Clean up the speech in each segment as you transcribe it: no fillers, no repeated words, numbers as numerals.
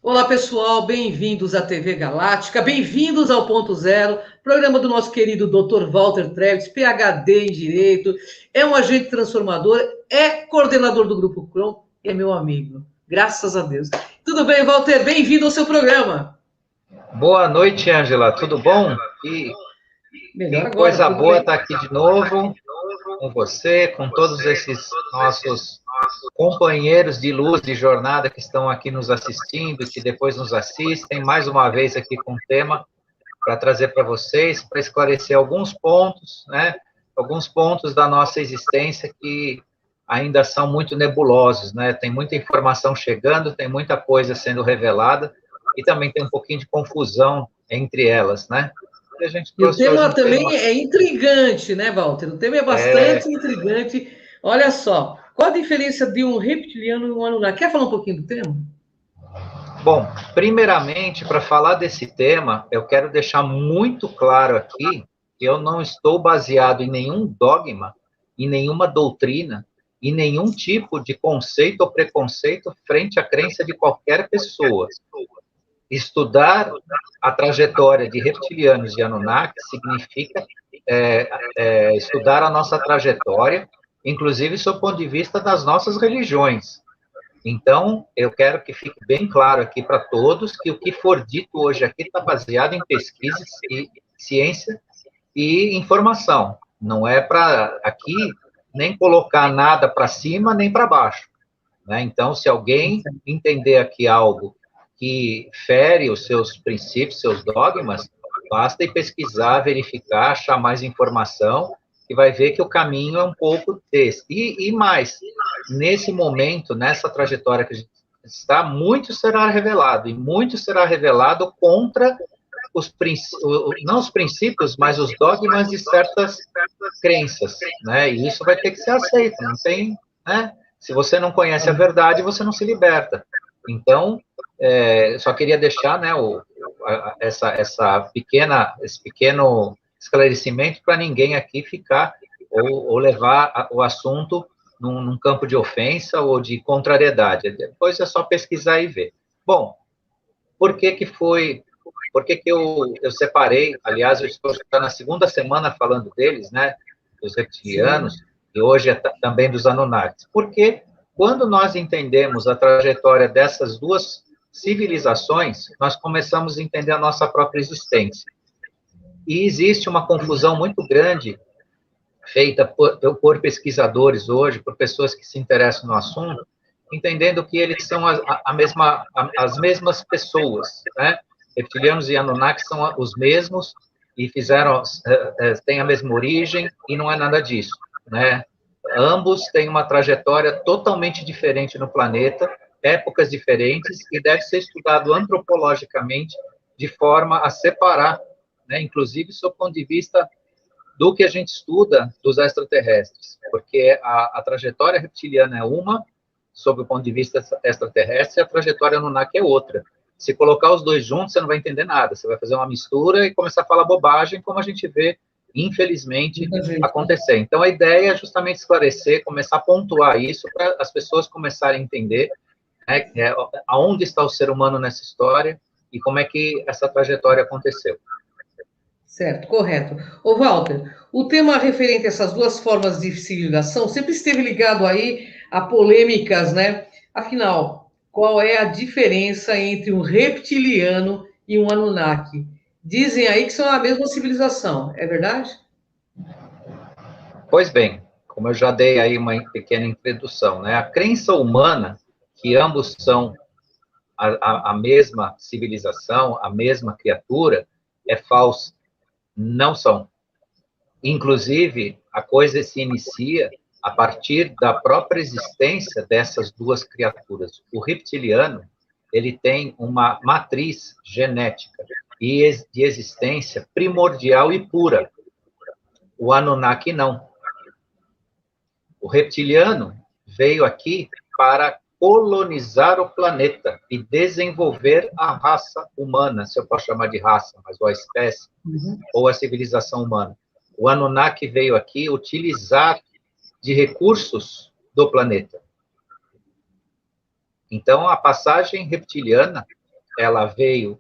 Olá, pessoal, bem-vindos à TV Galáctica, bem-vindos ao Ponto Zero, programa do nosso querido Dr. Walter Treves, PhD em Direito, é um agente transformador, é coordenador do Grupo Crom e é meu amigo, graças a Deus. Tudo bem, Walter? Bem-vindo ao seu programa. Boa noite, Ângela. Tudo bom? Que Melhor agora, coisa tudo boa bem. estar aqui de novo com você, com todos esses nossos companheiros de luz de jornada que estão aqui nos assistindo, que depois nos assistem, mais uma vez aqui com um tema para trazer para vocês, para esclarecer alguns pontos, né? Alguns pontos da nossa existência que ainda são muito nebulosos, né? Tem muita informação chegando, tem muita coisa sendo revelada e também tem um pouquinho de confusão entre elas, né? E a gente E o trouxe hoje tema um também tema. é intrigante, né, Walter? O tema é É, bastante intrigante. Olha só, qual a diferença de um reptiliano e um Anunnaki? Quer falar um pouquinho do tema? bom, primeiramente, para falar desse tema, eu quero deixar muito claro aqui que eu não estou baseado em nenhum dogma, em nenhuma doutrina, em nenhum tipo de conceito ou preconceito frente à crença de qualquer pessoa. Estudar a trajetória de reptilianos e Anunnaki significa estudar a nossa trajetória, inclusive sob o ponto de vista das nossas religiões. Então, eu quero que fique bem claro aqui para todos que o que for dito hoje aqui está baseado em pesquisas e ciência e informação. Não é para aqui nem colocar nada para cima nem para baixo. Né? Então, se alguém entender aqui algo que fere os seus princípios, seus dogmas, basta ir pesquisar, verificar, achar mais informação, e vai ver que o caminho é um pouco desse. E mais, nesse momento, nessa trajetória que a gente está, muito será revelado, e muito será revelado contra não os princípios, mas os dogmas de certas crenças, né? E isso vai ter que ser aceito, não tem, né? Se você não conhece a verdade, você não se liberta. Então, só queria deixar, né, esse pequeno esclarecimento para ninguém aqui ficar ou levar o assunto num campo de ofensa ou de contrariedade. Depois é só pesquisar e ver. Bom, por que que foi por que que eu separei, aliás, eu estou já na segunda semana falando deles, né, dos Sim. reptilianos, e hoje também dos Anunnakis. Porque quando nós entendemos a trajetória dessas duas civilizações, nós começamos a entender a nossa própria existência. E existe uma confusão muito grande feita por pesquisadores hoje, por pessoas que se interessam no assunto, entendendo que eles são as mesmas pessoas, né? Reptilianos e Anunnaki são os mesmos e têm a mesma origem e não é nada disso, né? Ambos têm uma trajetória totalmente diferente no planeta, épocas diferentes e deve ser estudado antropologicamente de forma a separar, né? Inclusive, sob o ponto de vista do que a gente estuda dos extraterrestres, porque a trajetória reptiliana é uma, sob o ponto de vista extraterrestre, e a trajetória Anunnaki é outra. Se colocar os dois juntos, você não vai entender nada, você vai fazer uma mistura e começar a falar bobagem, como a gente vê, infelizmente, Muita gente. acontecer. Então, a ideia é justamente esclarecer, começar a pontuar isso, para as pessoas começarem a entender, né, aonde está o ser humano nessa história e como é que essa trajetória aconteceu. Certo, correto. Ô, Walter, o tema referente a essas duas formas de civilização sempre esteve ligado aí a polêmicas, né? Afinal, qual é a diferença entre um reptiliano e um Anunnaki? Dizem aí que são a mesma civilização, é verdade? Pois bem, como eu já dei aí uma pequena introdução, né? A crença humana que ambos são a mesma civilização, a mesma criatura, é falsa. Não são. Inclusive, a coisa se inicia a partir da própria existência dessas duas criaturas. O reptiliano, ele tem uma matriz genética e de existência primordial e pura. O Anunnaki não. O reptiliano veio aqui para colonizar o planeta e desenvolver a raça humana, se eu posso chamar de raça, mas ou a espécie, ou a civilização humana. O Anunnaki veio aqui utilizar de recursos do planeta. Então, a passagem reptiliana ela veio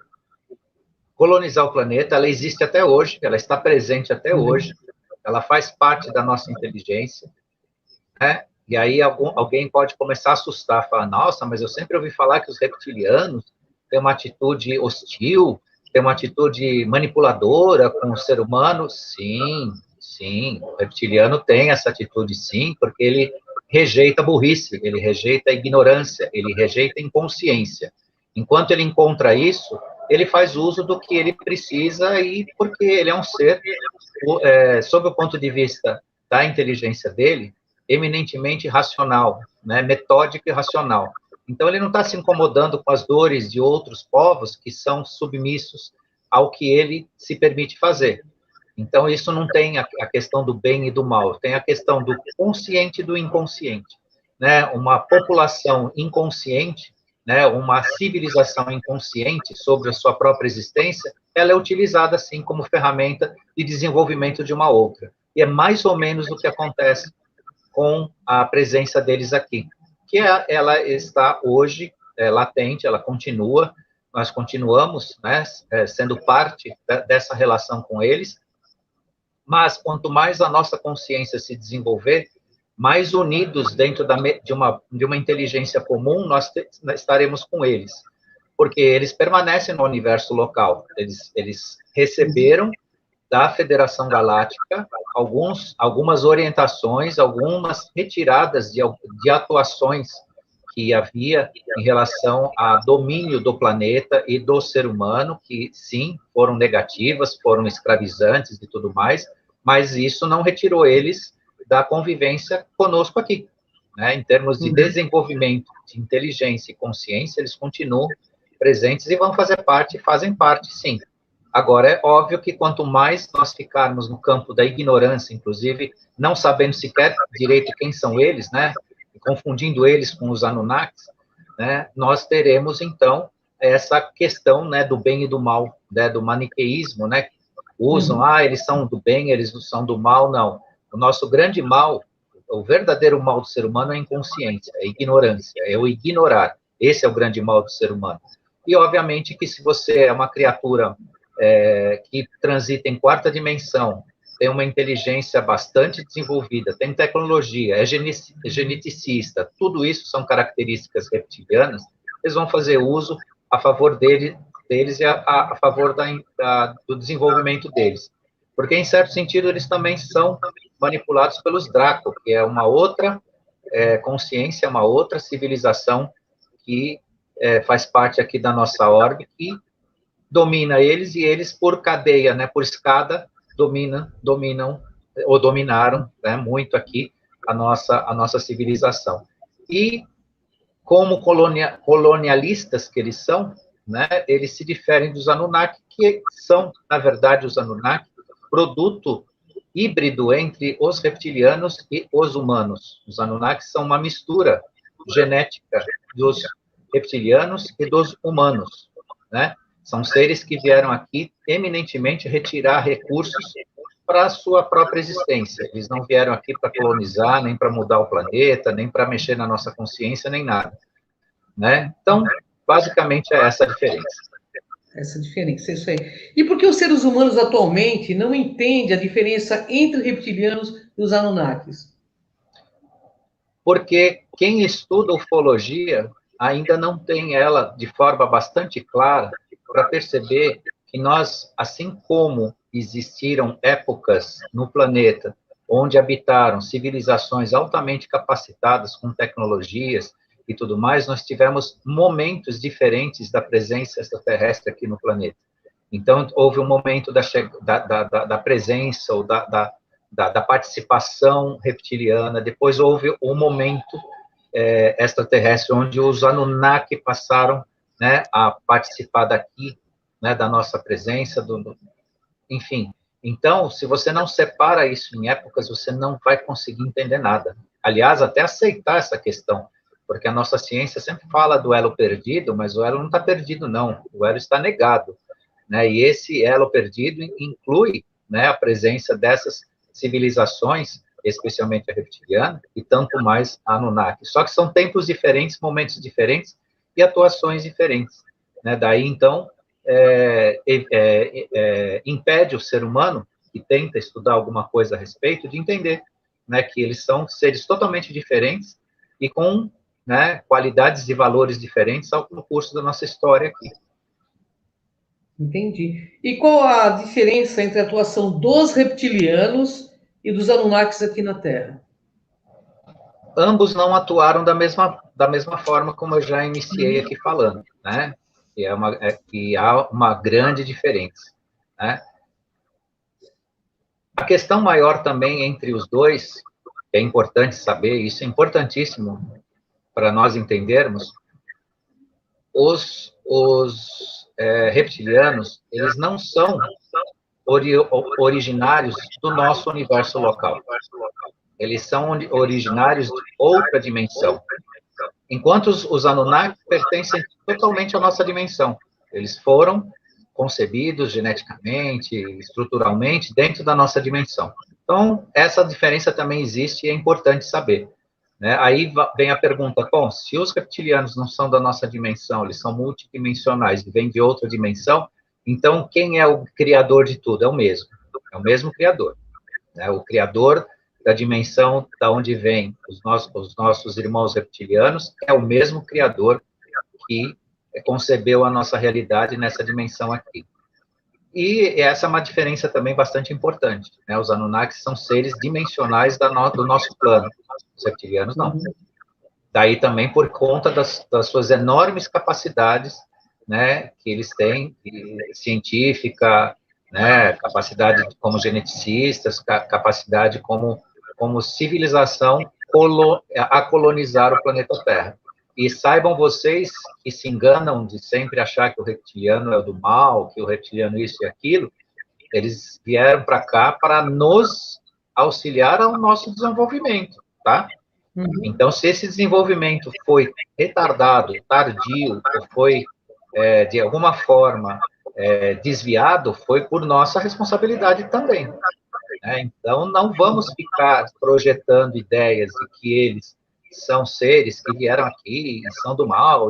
colonizar o planeta, ela existe até hoje, ela está presente até hoje, ela faz parte da nossa inteligência, né? E aí alguém pode começar a assustar, falar, nossa, mas eu sempre ouvi falar que os reptilianos têm uma atitude hostil, têm uma atitude manipuladora com o ser humano. Sim, sim, o reptiliano tem essa atitude, sim, porque ele rejeita a burrice, ele rejeita a ignorância, ele rejeita a inconsciência. Enquanto ele encontra isso, ele faz uso do que ele precisa, e porque ele é um ser, sob o ponto de vista da inteligência dele, eminentemente racional, né, metódico e racional. Então, ele não está se incomodando com as dores de outros povos que são submissos ao que ele se permite fazer. Então, isso não tem a questão do bem e do mal, tem a questão do consciente e do inconsciente. Né? Uma população inconsciente, né, uma civilização inconsciente sobre a sua própria existência, ela é utilizada, assim, como ferramenta de desenvolvimento de uma outra. E é mais ou menos o que acontece com a presença deles aqui, que ela está hoje latente, ela continua, nós continuamos, né, sendo parte dessa relação com eles, mas quanto mais a nossa consciência se desenvolver, mais unidos dentro de uma inteligência comum, nós estaremos com eles, porque eles permanecem no universo local, eles receberam da Federação Galáctica algumas orientações, algumas retiradas de atuações que havia em relação a domínio do planeta e do ser humano, que sim, foram negativas, foram escravizantes e tudo mais, mas isso não retirou eles da convivência conosco aqui. Né? Em termos de desenvolvimento de inteligência e consciência, eles continuam presentes e vão fazer parte, fazem parte, sim. Agora, é óbvio que quanto mais nós ficarmos no campo da ignorância, inclusive, não sabendo sequer direito quem são eles, né, confundindo eles com os Anunnakis, né, nós teremos, então, essa questão, né, do bem e do mal, né, do maniqueísmo, né, usam, eles são do bem, eles não são do mal, não. O nosso grande mal, o verdadeiro mal do ser humano é a inconsciência, é a ignorância, é o ignorar. Esse é o grande mal do ser humano. E, obviamente, que se você é uma criatura que transita em quarta dimensão, tem uma inteligência bastante desenvolvida, tem tecnologia, é geneticista, tudo isso são características reptilianas, eles vão fazer uso a favor deles e a favor do desenvolvimento deles. Porque, em certo sentido, eles também são manipulados pelos Draco, que é uma outra consciência, uma outra civilização que faz parte aqui da nossa orbe, que domina eles, e eles, por cadeia, né, por escada, dominam, ou dominaram, né, muito aqui a nossa civilização. E, como colonialistas que eles são, né, eles se diferem dos Anunnaki, que são, na verdade, os Anunnaki, produto híbrido entre os reptilianos e os humanos. Os Anunnaki são uma mistura genética dos reptilianos e dos humanos, né? São seres que vieram aqui eminentemente retirar recursos para a sua própria existência. Eles não vieram aqui para colonizar, nem para mudar o planeta, nem para mexer na nossa consciência, nem nada. Né? Então, basicamente, é essa a diferença. Essa diferença, é isso aí. E por que os seres humanos atualmente não entendem a diferença entre reptilianos e os Anunnakis? Porque quem estuda ufologia ainda não tem ela de forma bastante clara para perceber que nós, assim como existiram épocas no planeta onde habitaram civilizações altamente capacitadas com tecnologias e tudo mais, nós tivemos momentos diferentes da presença extraterrestre aqui no planeta. Então, houve um momento da presença ou da participação reptiliana, depois houve um momento extraterrestre, onde os Anunnaki passaram, né, a participar daqui, né, da nossa presença, enfim. Então, se você não separa isso em épocas, você não vai conseguir entender nada. Aliás, até aceitar essa questão, porque a nossa ciência sempre fala do elo perdido, mas o elo não está perdido, não. O elo está negado. Né? E esse elo perdido inclui, né, a presença dessas civilizações, especialmente a reptiliana, e tanto mais a Anunnaki. Só que são tempos diferentes, momentos diferentes e atuações diferentes. né? Daí, então, impede o ser humano que tenta estudar alguma coisa a respeito de entender, né, que eles são seres totalmente diferentes e com, né, qualidades e valores diferentes ao curso da nossa história aqui. Entendi. E qual a diferença entre a atuação dos reptilianos e dos Anunnakis aqui na Terra? Ambos não atuaram da mesma forma como eu já iniciei aqui falando, né? Que há uma grande diferença, né? A questão maior também entre os dois, que é importante saber, isso é importantíssimo para nós entendermos, os reptilianos, eles não são originários do nosso universo local. Eles são originários de outra dimensão. Enquanto os Anunnaki pertencem totalmente à nossa dimensão. Eles foram concebidos geneticamente, estruturalmente, dentro da nossa dimensão. Então, essa diferença também existe e é importante saber. Né? Aí vem a pergunta, bom, se os reptilianos não são da nossa dimensão, eles são multidimensionais e vêm de outra dimensão, então quem é o criador de tudo? É o mesmo criador. Né? O criador da dimensão da onde vêm os nossos irmãos reptilianos é o mesmo criador que concebeu a nossa realidade nessa dimensão aqui. E essa é uma diferença também bastante importante. Né? Os Anunnakis são seres dimensionais do nosso plano. Os reptilianos não. Daí também por conta das suas enormes capacidades, né, que eles têm, científica, né, capacidade como geneticistas, capacidade como civilização a colonizar o planeta Terra. E saibam vocês que se enganam de sempre achar que o reptiliano é o do mal, que o reptiliano isso e aquilo, eles vieram para cá para nos auxiliar ao nosso desenvolvimento, tá? Então, se esse desenvolvimento foi retardado, tardio, ou foi, de alguma forma, desviado, foi por nossa responsabilidade também. Né? Então, não vamos ficar projetando ideias de que eles são seres que vieram aqui e são do mal.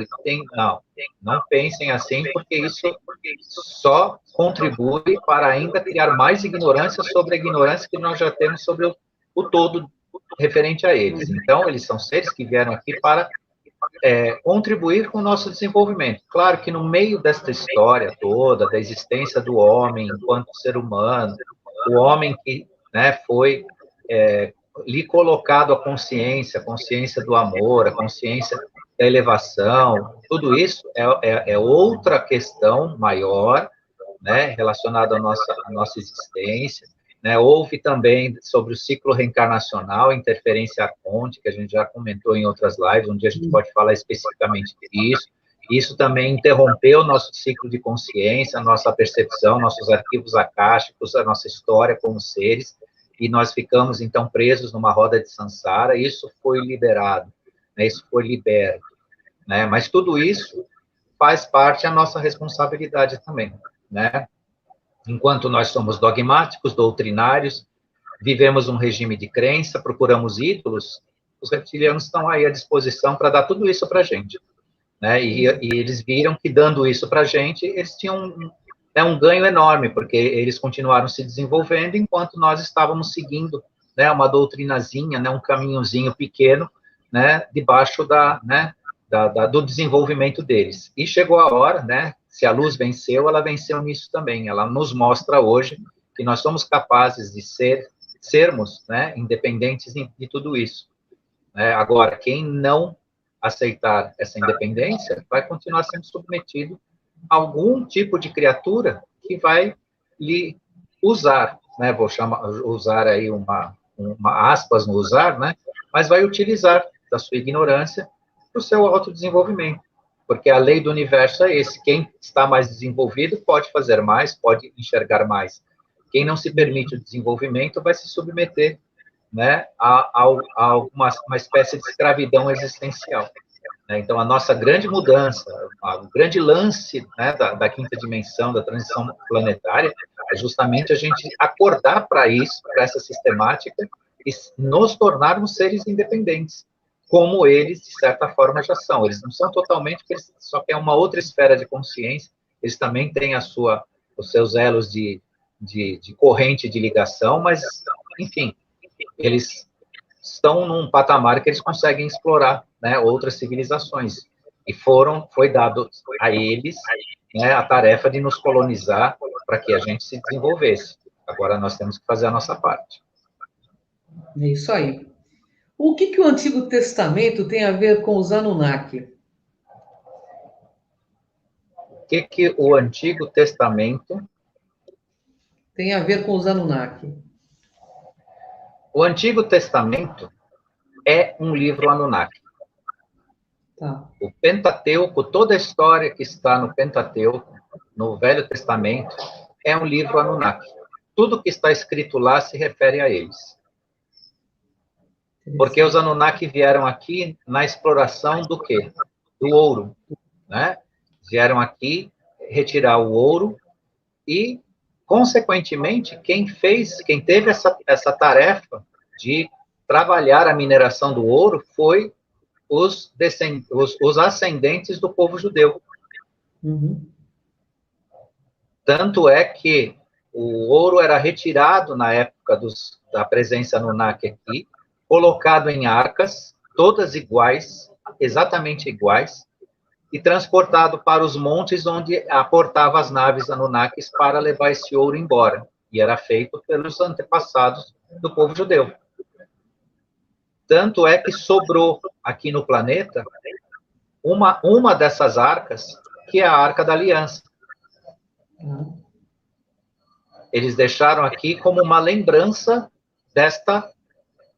Não pensem assim, porque isso só contribui para ainda criar mais ignorância sobre a ignorância que nós já temos sobre o todo referente a eles. Então, eles são seres que vieram aqui para contribuir com o nosso desenvolvimento. Claro que no meio desta história toda, da existência do homem enquanto ser humano, o homem que, né, foi lhe colocado a consciência do amor, a consciência da elevação, tudo isso é outra questão maior, né, relacionada à nossa existência. Né? Houve também sobre o ciclo reencarnacional, interferência quântica, que a gente já comentou em outras lives, onde a gente pode falar especificamente disso. Isso também interrompeu o nosso ciclo de consciência, a nossa percepção, nossos arquivos akáshicos, a nossa história como seres, e nós ficamos, então, presos numa roda de samsara. Isso foi liberado, né? Isso foi liberto. Né? Mas tudo isso faz parte da nossa responsabilidade também, né? Enquanto nós somos dogmáticos, doutrinários, vivemos um regime de crença, procuramos ídolos, os reptilianos estão aí à disposição para dar tudo isso para a gente. Né? E eles viram que, dando isso para a gente, eles tinham um ganho enorme, porque eles continuaram se desenvolvendo enquanto nós estávamos seguindo, né, uma doutrinazinha, né, um caminhozinho pequeno, né, debaixo do desenvolvimento deles. E chegou a hora, né, se a luz venceu, ela venceu nisso também. Ela nos mostra hoje que nós somos capazes de sermos, né, independentes de tudo isso. Agora, quem não aceitar essa independência vai continuar sendo submetido a algum tipo de criatura que vai lhe usar, né, vou usar aí uma aspas no usar, né, mas vai utilizar da sua ignorância para o seu autodesenvolvimento. Porque a lei do universo é esse: quem está mais desenvolvido pode fazer mais, pode enxergar mais. Quem não se permite o desenvolvimento vai se submeter, né, a uma espécie de escravidão existencial. Então, a nossa grande mudança, o grande lance, né, da quinta dimensão, da transição planetária, é justamente a gente acordar para isso, para essa sistemática, e nos tornarmos seres independentes, como eles, de certa forma, já são. Eles não são totalmente, só que é uma outra esfera de consciência, eles também têm os seus elos de corrente de ligação, mas, enfim, eles estão num patamar que eles conseguem explorar, né, outras civilizações. E foi dado a eles, né, a tarefa de nos colonizar para que a gente se desenvolvesse. Agora nós temos que fazer a nossa parte. É isso aí. O que o Antigo Testamento tem a ver com os Anunnaki? O que o Antigo Testamento Tem a ver com os Anunnaki. O Antigo Testamento é um livro Anunnaki. Tá. O Pentateuco, toda a história que está no Pentateuco, no Velho Testamento, é um livro Anunnaki. Tudo que está escrito lá se refere a eles. Porque os Anunnaki vieram aqui na exploração do quê? Do ouro, né? Vieram aqui retirar o ouro e, consequentemente, quem teve essa tarefa de trabalhar a mineração do ouro foi os ascendentes do povo judeu. Uhum. Tanto é que o ouro era retirado na época da presença Anunnaki aqui, colocado em arcas, todas iguais, exatamente iguais, e transportado para os montes onde aportava as naves Anunnakis para levar esse ouro embora. E era feito pelos antepassados do povo judeu. Tanto é que sobrou aqui no planeta uma dessas arcas, que é a Arca da Aliança. Eles deixaram aqui como uma lembrança desta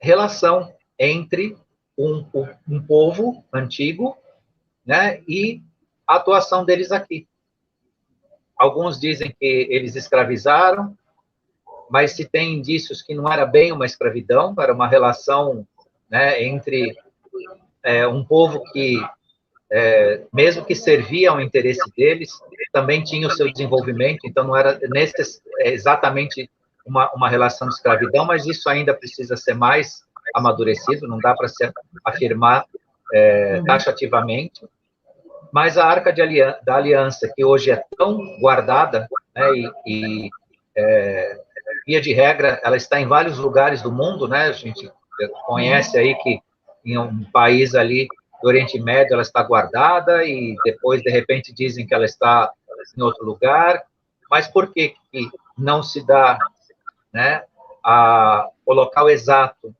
relação entre um povo antigo, né, e a atuação deles aqui. Alguns dizem que eles escravizaram, mas se tem indícios que não era bem uma escravidão, era uma relação, né, entre um povo que, mesmo que servia ao interesse deles, também tinha o seu desenvolvimento, então não era exatamente uma relação de escravidão, mas isso ainda precisa ser mais amadurecido, não dá para se afirmar taxativamente. Mas a Arca da Aliança, que hoje é tão guardada, né, via de regra, ela está em vários lugares do mundo, né? A gente conhece aí que em um país ali do Oriente Médio ela está guardada e depois, de repente, dizem que ela está em outro lugar. Mas por que não se dá, né, o local exato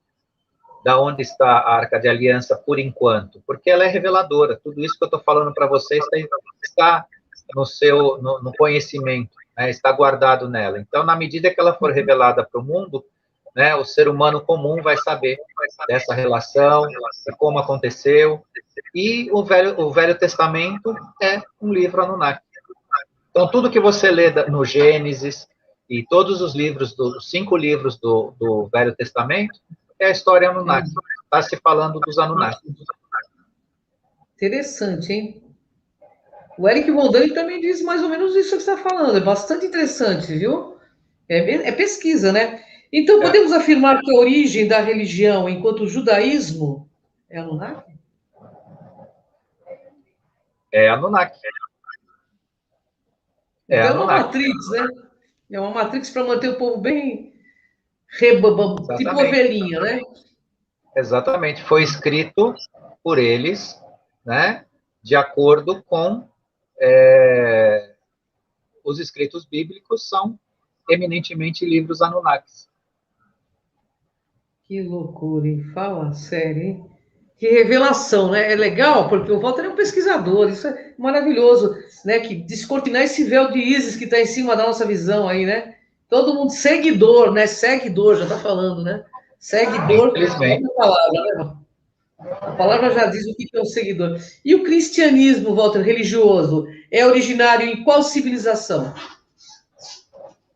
da onde está a Arca de Aliança por enquanto? Porque ela é reveladora. Tudo isso que eu estou falando para vocês está no conhecimento, né? Está guardado nela. Então, na medida que ela for revelada para o mundo, né, o ser humano comum vai saber dessa relação, de como aconteceu. E o Velho Testamento é um livro Anunnaki. Então, tudo que você lê no Gênesis e todos os livros, os 5 livros do Velho Testamento, é a história Anunnaki. Está se falando dos Anunnaki. Interessante, hein? O Eric Mondani também diz mais ou menos isso que você está falando. É bastante interessante, viu? É pesquisa, né? Então, podemos afirmar que a origem da religião, enquanto judaísmo, é Anunnaki? É Anunnaki. Então, é uma matrix, né? É uma matrix para manter o povo bem rebabam, tipo ovelhinha, né? Exatamente. Foi escrito por eles, né? De acordo com os escritos bíblicos, são eminentemente livros Anunnakis. Que loucura, hein? Fala sério, hein? Que revelação, né? É legal, porque o Walter é um pesquisador, isso é maravilhoso, né? Que descortinar esse véu de ísis que está em cima da nossa visão aí, né? Todo mundo seguidor, né? Seguidor, já está falando, né? Seguidor, é uma palavra, né? A palavra já diz o que é um seguidor. E o cristianismo, Walter, religioso, é originário em qual civilização?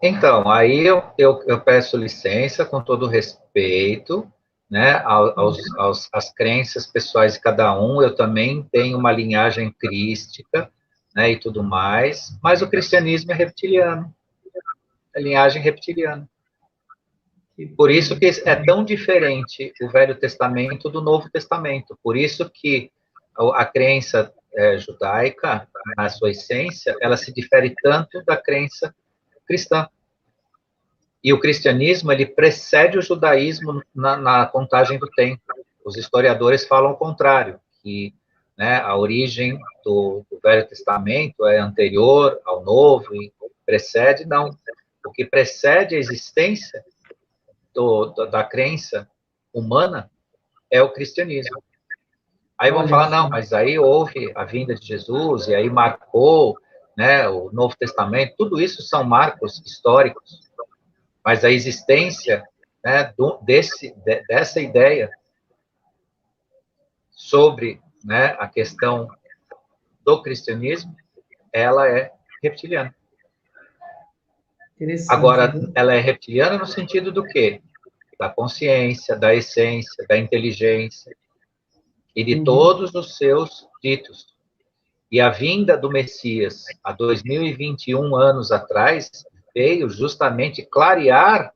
Então, aí eu peço licença, com todo respeito, né, às crenças pessoais de cada um. Eu também tenho uma linhagem crística, né, e tudo mais, mas o cristianismo é reptiliano, é linhagem reptiliana. Por isso que é tão diferente o Velho Testamento do Novo Testamento. Por isso que a crença judaica, na sua essência, ela se difere tanto da crença cristã. E o cristianismo, ele precede o judaísmo na contagem do tempo. Os historiadores falam o contrário, que, né, a origem do Velho Testamento é anterior ao Novo, e precede, não. O que precede a existência da crença humana é o cristianismo. Aí vão falar, não, mas aí houve a vinda de Jesus, e aí marcou, né, o Novo Testamento, tudo isso são marcos históricos, mas a existência, né, dessa ideia sobre, né, a questão do cristianismo, ela é reptiliana. Agora, ela é reptiliana no sentido do quê? Da consciência, da essência, da inteligência e de todos os seus ditos. E a vinda do Messias, há 2021 anos atrás, veio justamente clarear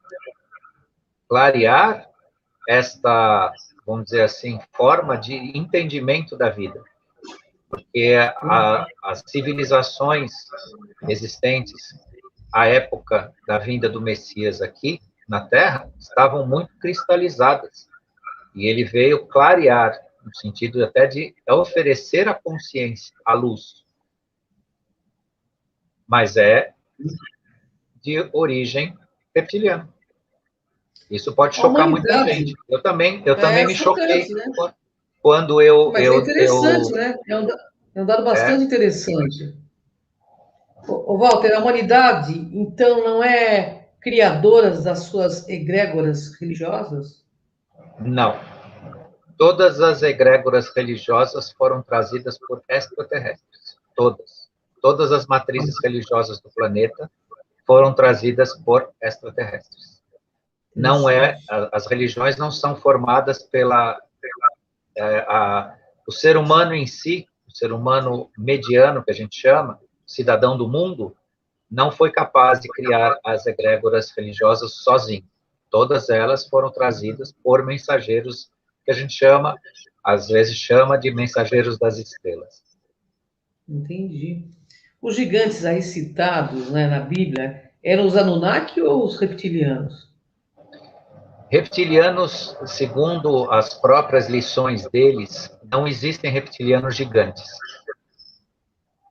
esta, vamos dizer assim, forma de entendimento da vida. Porque as civilizações existentes à época da vinda do Messias aqui na Terra estavam muito cristalizadas. E ele veio clarear, no sentido até de oferecer a consciência, a luz. Mas é de origem reptiliana. Isso pode chocar muita gente. Eu também me choquei, né? Quando Mas é interessante, né? É um dado bastante interessante. Ô, Walter, a humanidade, então, não é criadora das suas egrégoras religiosas? Não. Todas as egrégoras religiosas foram trazidas por extraterrestres. Todas. Todas as matrizes religiosas do planeta foram trazidas por extraterrestres. Não é, as religiões não são formadas o ser humano em si, o ser humano mediano, que a gente chama, cidadão do mundo, não foi capaz de criar as egrégoras religiosas sozinho. Todas elas foram trazidas por mensageiros que a gente chama, às vezes chama de mensageiros das estrelas. Entendi. Os gigantes aí citados, né, na Bíblia eram os Anunnaki ou os reptilianos? Reptilianos, segundo as próprias lições deles, não existem reptilianos gigantes.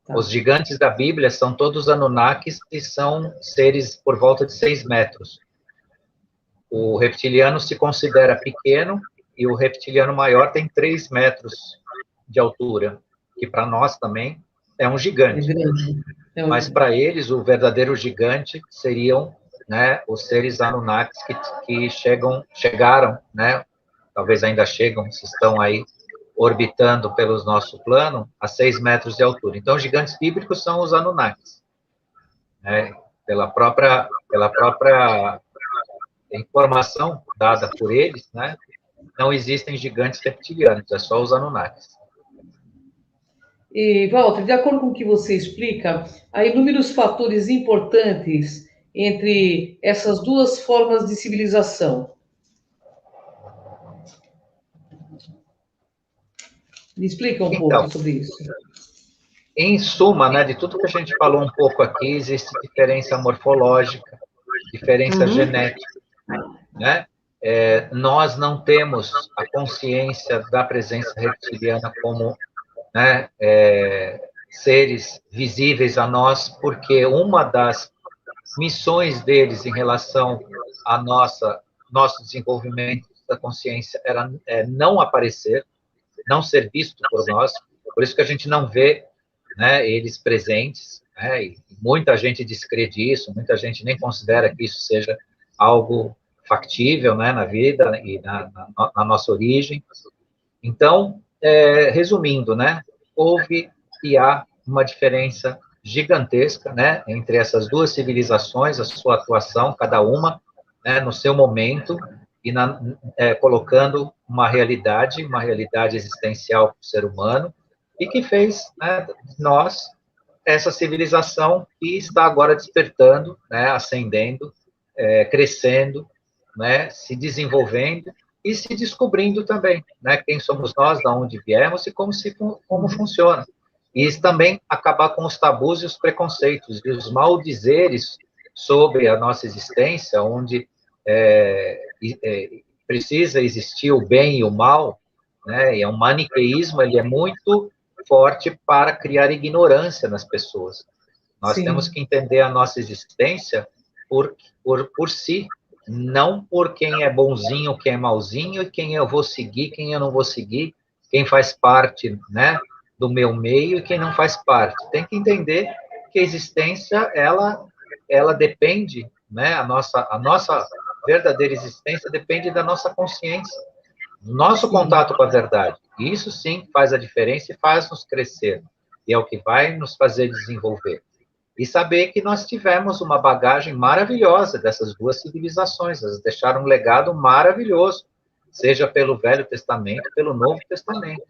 Tá. Os gigantes da Bíblia são todos Anunnakis e são seres por volta de 6 metros. O reptiliano se considera pequeno e o reptiliano maior tem 3 metros de altura, que para nós também é um gigante. É grande. Mas para eles, o verdadeiro gigante seriam, né, os seres Anunnakis que chegaram, né, talvez ainda chegam, se estão aí orbitando pelo nosso plano, a 6 metros de altura. Então, os gigantes bíblicos são os Anunnakis. Né, pela própria informação dada por eles, né, não existem gigantes reptilianos, é só os Anunnakis. E, Walter, de acordo com o que você explica, há inúmeros fatores importantes entre essas duas formas de civilização. Me explica um pouco sobre isso. Em suma, né, de tudo que a gente falou um pouco aqui, existe diferença morfológica, diferença genética, né? Nós não temos a consciência da presença reptiliana como, né, seres visíveis a nós, porque uma das missões deles em relação a nosso desenvolvimento da consciência era não aparecer, não ser visto por nós, por isso que a gente não vê, né, eles presentes, né, e muita gente descrede isso, muita gente nem considera que isso seja algo factível, né, na vida e na nossa origem. Então, resumindo, né, houve e há uma diferença gigantesca, né, entre essas duas civilizações, a sua atuação, cada uma, né, no seu momento, e colocando uma realidade existencial para o ser humano, e que fez, né, nós, essa civilização que está agora despertando, né, ascendendo, crescendo, né, se desenvolvendo e se descobrindo também, né, quem somos nós, de onde viemos e como funciona. E isso também acabar com os tabus e os preconceitos e os maldizeres sobre a nossa existência, onde precisa existir o bem e o mal, né, e o maniqueísmo, ele é muito forte para criar ignorância nas pessoas. Nós temos que entender a nossa existência por si, não por quem é bonzinho, quem é malzinho, e quem eu vou seguir, quem eu não vou seguir, quem faz parte, né, do meu meio e quem não faz parte. Tem que entender que a existência, ela depende, né, a nossa verdadeira existência depende da nossa consciência, do nosso contato com a verdade. Isso sim faz a diferença e faz nos crescer, e é o que vai nos fazer desenvolver. E saber que nós tivemos uma bagagem maravilhosa dessas duas civilizações, elas deixaram um legado maravilhoso, seja pelo Velho Testamento, pelo Novo Testamento,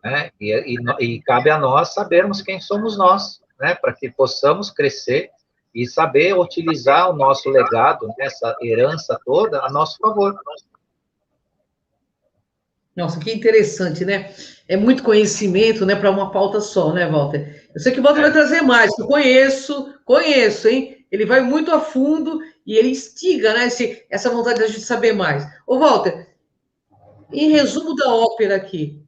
né? E cabe a nós sabermos quem somos nós, né? Para que possamos crescer e saber utilizar o nosso legado, essa herança toda, a nosso favor. Nossa, que interessante, né? É muito conhecimento, né, para uma pauta só, né, Walter? Eu sei que o Walter vai trazer mais, eu conheço, hein? Ele vai muito a fundo e ele instiga, né, essa vontade da gente saber mais. Ô, Walter, em resumo da ópera aqui,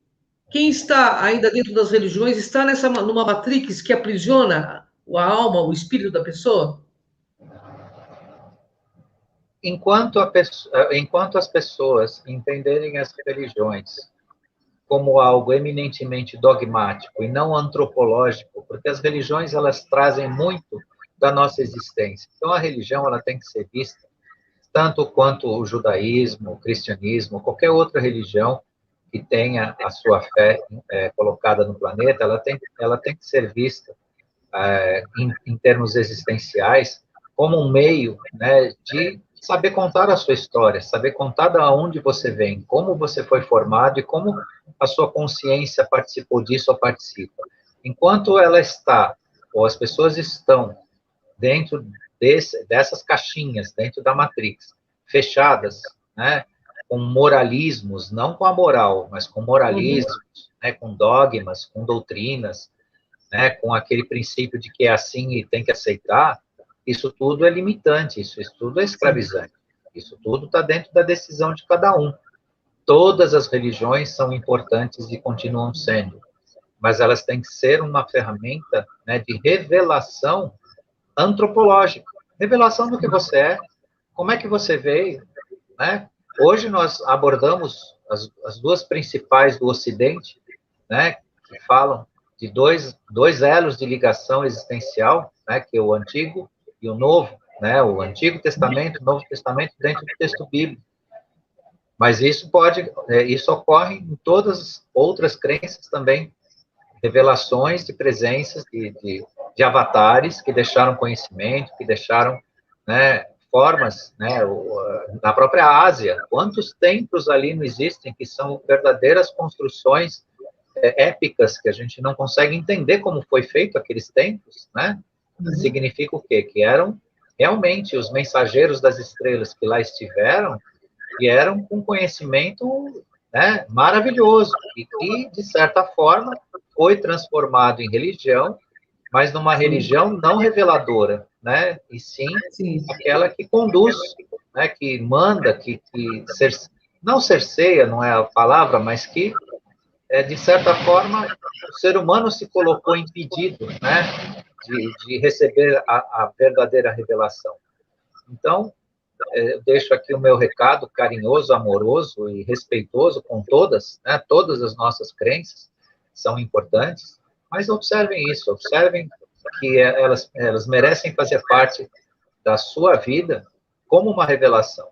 quem está ainda dentro das religiões está numa matrix que aprisiona a alma, o espírito da pessoa? Enquanto as pessoas entenderem as religiões como algo eminentemente dogmático e não antropológico, porque as religiões elas trazem muito da nossa existência. Então a religião ela tem que ser vista tanto quanto o judaísmo, o cristianismo, qualquer outra religião que tenha a sua fé colocada no planeta, ela tem que ser vista em termos existenciais como um meio, né, de saber contar a sua história, saber contar de onde você vem, como você foi formado e como a sua consciência participou disso ou participa. Enquanto ela está, ou as pessoas estão dentro dessas caixinhas, dentro da Matrix, fechadas, né, com moralismos, não com a moral, mas com moralismos, né, com dogmas, com doutrinas, né, com aquele princípio de que é assim e tem que aceitar, isso tudo é limitante, isso tudo é escravizante. Isso tudo está dentro da decisão de cada um. Todas as religiões são importantes e continuam sendo, mas elas têm que ser uma ferramenta, né, de revelação antropológica, revelação do que você é, como é que você veio, né? Hoje nós abordamos as duas principais do Ocidente, né, que falam de dois elos de ligação existencial, né, que é o Antigo e o Novo, né, o Antigo Testamento, o Novo Testamento dentro do texto bíblico. Mas isso ocorre em todas as outras crenças também, revelações de presenças de avatares que deixaram conhecimento, que deixaram, né, formas, né, na própria Ásia, quantos templos ali não existem que são verdadeiras construções épicas que a gente não consegue entender como foi feito aqueles templos, né? Significa o quê? Que eram realmente os mensageiros das estrelas que lá estiveram, vieram com conhecimento, né, maravilhoso e que, de certa forma, foi transformado em religião, mas numa religião não reveladora, né? E sim aquela que conduz, né, que manda, não cerceia, não é a palavra, mas que de certa forma, o ser humano se colocou impedido, né, de receber a verdadeira revelação. Então, eu deixo aqui o meu recado carinhoso, amoroso e respeitoso com todas, né, todas as nossas crenças são importantes, mas observem isso, observem que elas merecem fazer parte da sua vida como uma revelação,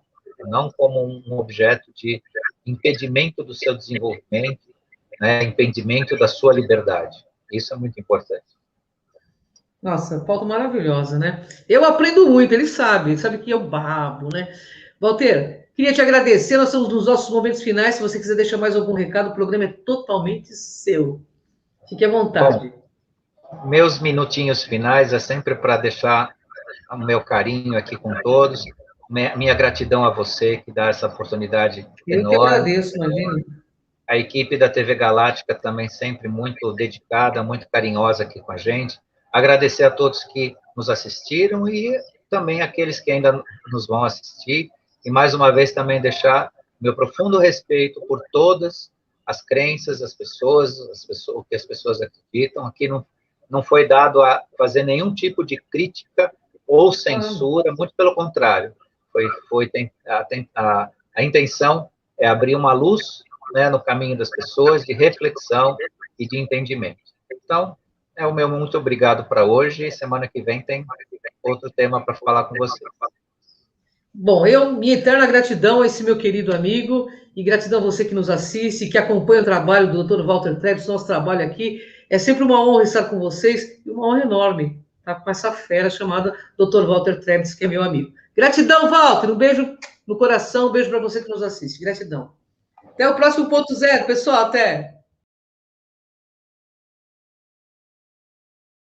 não como um objeto de impedimento do seu desenvolvimento, né, impedimento da sua liberdade. Isso é muito importante. Nossa, pauta maravilhosa, né? Eu aprendo muito, ele sabe que eu babo, né? Walter, queria te agradecer, nós estamos nos nossos momentos finais, se você quiser deixar mais algum recado, o programa é totalmente seu. Fique à vontade. Bom, meus minutinhos finais é sempre para deixar o meu carinho aqui com todos, minha gratidão a você, que dá essa oportunidade Eu que enorme. agradeço, imagina. A equipe da TV Galáctica também sempre muito dedicada, muito carinhosa aqui com a gente. Agradecer a todos que nos assistiram e também aqueles que ainda nos vão assistir. E, mais uma vez, também deixar meu profundo respeito por todas as crenças, as pessoas, o que as pessoas acreditam. Aqui não foi dado a fazer nenhum tipo de crítica ou censura, muito pelo contrário. A intenção é abrir uma luz, né, no caminho das pessoas, de reflexão e de entendimento. Então, é o meu muito obrigado para hoje, e semana que vem tem outro tema para falar com você. Bom, minha eterna gratidão a esse meu querido amigo, e gratidão a você que nos assiste, que acompanha o trabalho do Dr. Walter Trebs, nosso trabalho aqui. É sempre uma honra estar com vocês, e uma honra enorme estar com essa fera chamada Dr. Walter Trebs, que é meu amigo. Gratidão, Walter, um beijo no coração, um beijo para você que nos assiste. Gratidão. Até o próximo ponto zero, pessoal, até!